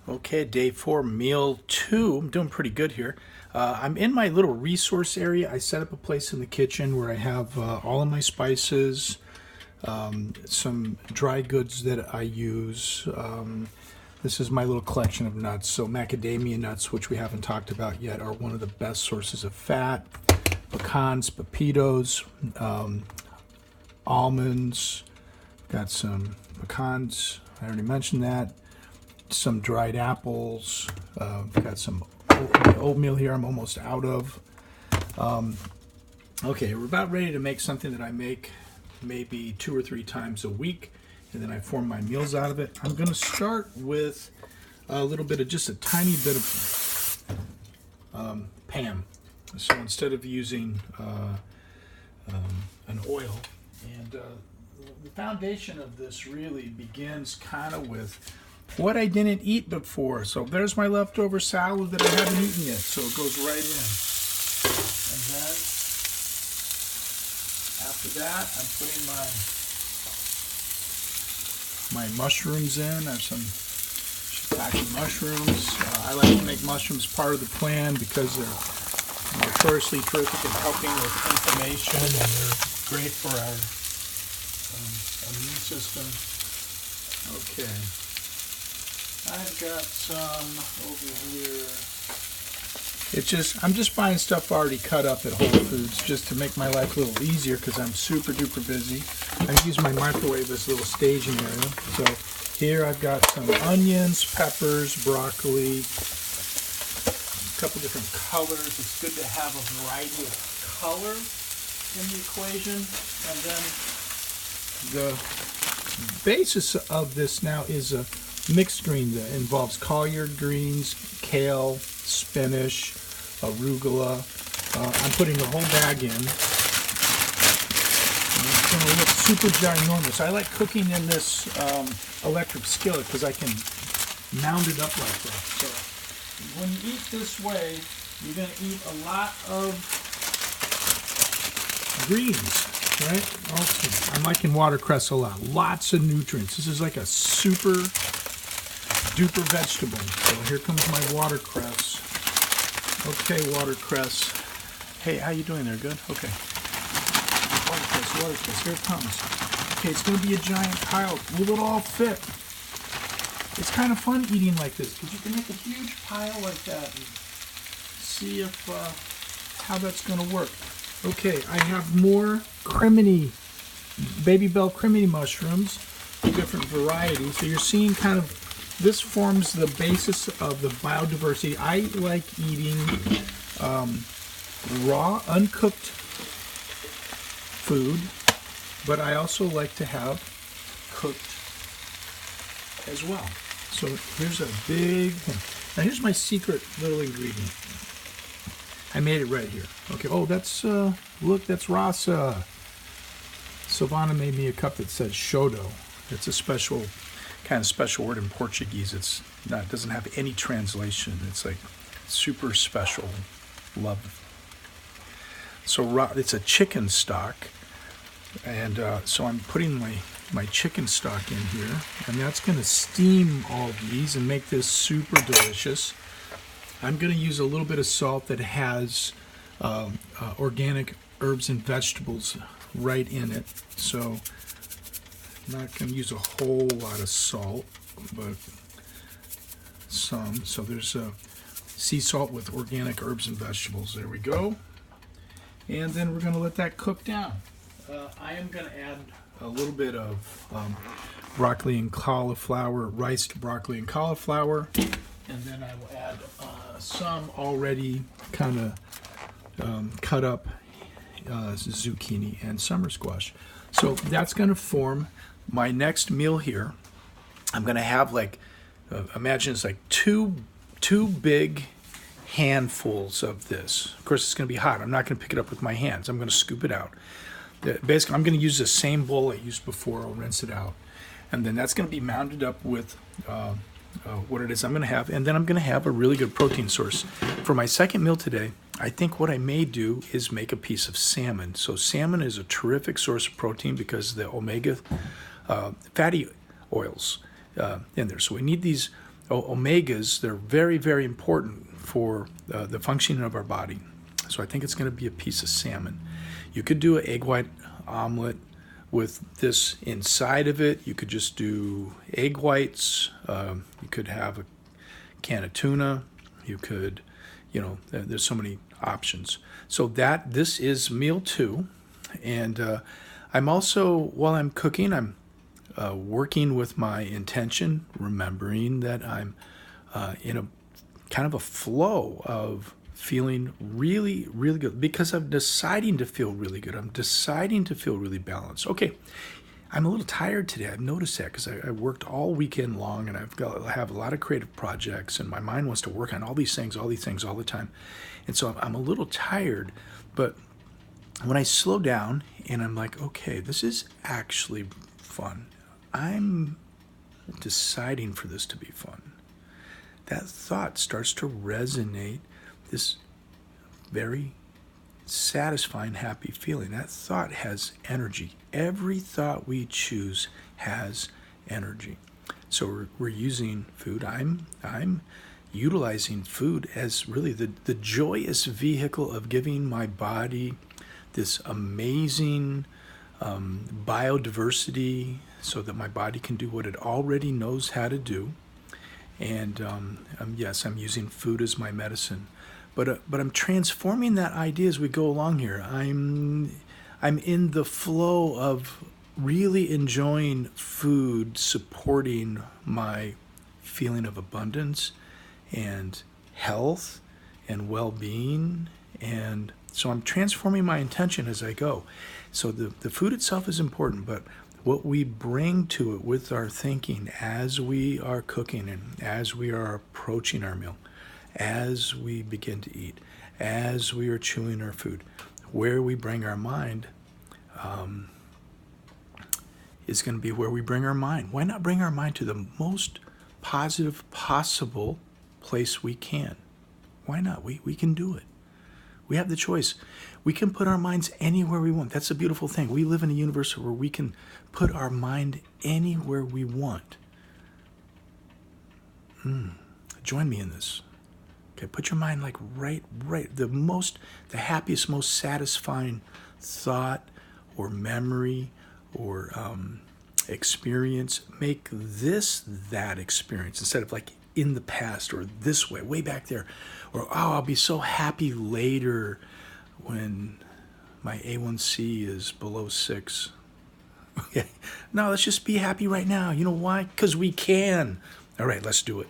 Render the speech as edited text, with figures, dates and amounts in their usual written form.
Okay, day four, meal two. I'm doing pretty good here. I'm in my little resource area. I set up a place in the kitchen where I have all of my spices, some dry goods that I use. This is my little collection of nuts. So macadamia nuts, which we haven't talked about yet, are one of the best sources of fat. Pecans, pepitos, almonds. Got some pecans. I already mentioned that. Some dried apples. Got some oatmeal here I'm almost out of. Okay, we're about ready to make something that I make maybe 2 or 3 times a week, and then I form my meals out of it. I'm going to start with a little bit of just a tiny bit of Pam. So instead of using an oil, and the foundation of this really begins kind of with what I didn't eat before. So there's my leftover salad that I haven't eaten yet. So it goes right in. And then after that, I'm putting my mushrooms in. I have some shiitake mushrooms. I like to make mushrooms part of the plan because they're notoriously terrific at helping with inflammation, and they're great for our immune system. Okay. I've got some over here. I'm just buying stuff already cut up at Whole Foods just to make my life a little easier because I'm super duper busy. I use my microwave as a little staging area. So here I've got some onions, peppers, broccoli, a couple different colors. It's good to have a variety of color in the equation. And then the basis of this now is a mixed green that involves collard greens, kale, spinach, arugula. I'm putting the whole bag in. And it's going to look super ginormous. I like cooking in this electric skillet because I can mound it up like that. So when you eat this way, you're going to eat a lot of greens. Right? Also, I'm liking watercress a lot. Lots of nutrients. This is like a super duper vegetable. So here comes my watercress. Okay, watercress. Hey, how you doing there? Good? Okay. Watercress. Here it comes. Okay, it's going to be a giant pile. Will it all fit? It's kind of fun eating like this because you can make a huge pile like that and see if how that's going to work. Okay, I have more crimini, baby bell crimini mushrooms, different varieties. So you're seeing kind of, this forms the basis of the biodiversity. I like eating raw, uncooked food, but I also like to have cooked as well. So here's a big thing. Now here's my secret little ingredient. I made it right here. Okay, oh, that's, look, that's rasa. Silvana made me a cup that says shodo. It's a kind of special word in Portuguese. It doesn't have any translation. It's like super special. Love. So it's a chicken stock. And so I'm putting my chicken stock in here. And that's going to steam all these and make this super delicious. I'm going to use a little bit of salt that has organic herbs and vegetables right in it. So I'm not going to use a whole lot of salt, but some. So there's sea salt with organic herbs and vegetables. There we go. And then we're going to let that cook down. I am going to add a little bit of broccoli and cauliflower, riced broccoli and cauliflower. And then I will add some already kind of cut up zucchini and summer squash. So that's going to form my next meal here. I'm going to have imagine it's like two big handfuls of this. Of course, it's going to be hot. I'm not going to pick it up with my hands. I'm going to scoop it out. Basically, I'm going to use the same bowl I used before. I'll rinse it out. And then that's going to be mounded up with what it is I'm going to have, and then I'm going to have a really good protein source. For my second meal today, I think what I may do is make a piece of salmon. So salmon is a terrific source of protein because the omega fatty oils in there. So we need these omegas. They're very, very important for the functioning of our body. So I think it's going to be a piece of salmon. You could do an egg white omelet with this inside of it. You could just do egg whites. You could have a can of tuna. You could, there's so many options. So this is meal 2. And I'm also, while I'm cooking, I'm working with my intention, remembering that I'm in a kind of a flow of feeling really, really good because I'm deciding to feel really good. I'm deciding to feel really balanced. Okay, I'm a little tired today. I've noticed that because I worked all weekend long, and I have a lot of creative projects, and my mind wants to work on all these things all the time. And so I'm a little tired, but when I slow down and I'm like, okay, this is actually fun. I'm deciding for this to be fun. That thought starts to resonate, this very satisfying, happy feeling. That thought has energy. Every thought we choose has energy. So we're using food. I'm utilizing food as really the joyous vehicle of giving my body this amazing biodiversity so that my body can do what it already knows how to do. And yes, I'm using food as my medicine. But I'm transforming that idea as we go along here. I'm in the flow of really enjoying food, supporting my feeling of abundance and health and well-being. And so I'm transforming my intention as I go. So the food itself is important, but what we bring to it with our thinking as we are cooking and as we are approaching our meal, as we begin to eat, as we are chewing our food, where we bring our mind is going to be where we bring our mind. Why not bring our mind to the most positive possible place we can? Why not? We can do it. We have the choice. We can put our minds anywhere we want. That's a beautiful thing. We live in a universe where we can put our mind anywhere we want. Join me in this. Okay, put your mind like right, the happiest, most satisfying thought or memory or experience. Make this that experience instead of like in the past or this way back there. Or, I'll be so happy later when my A1C is below 6. Okay, no, let's just be happy right now. You know why? Because we can. All right, let's do it.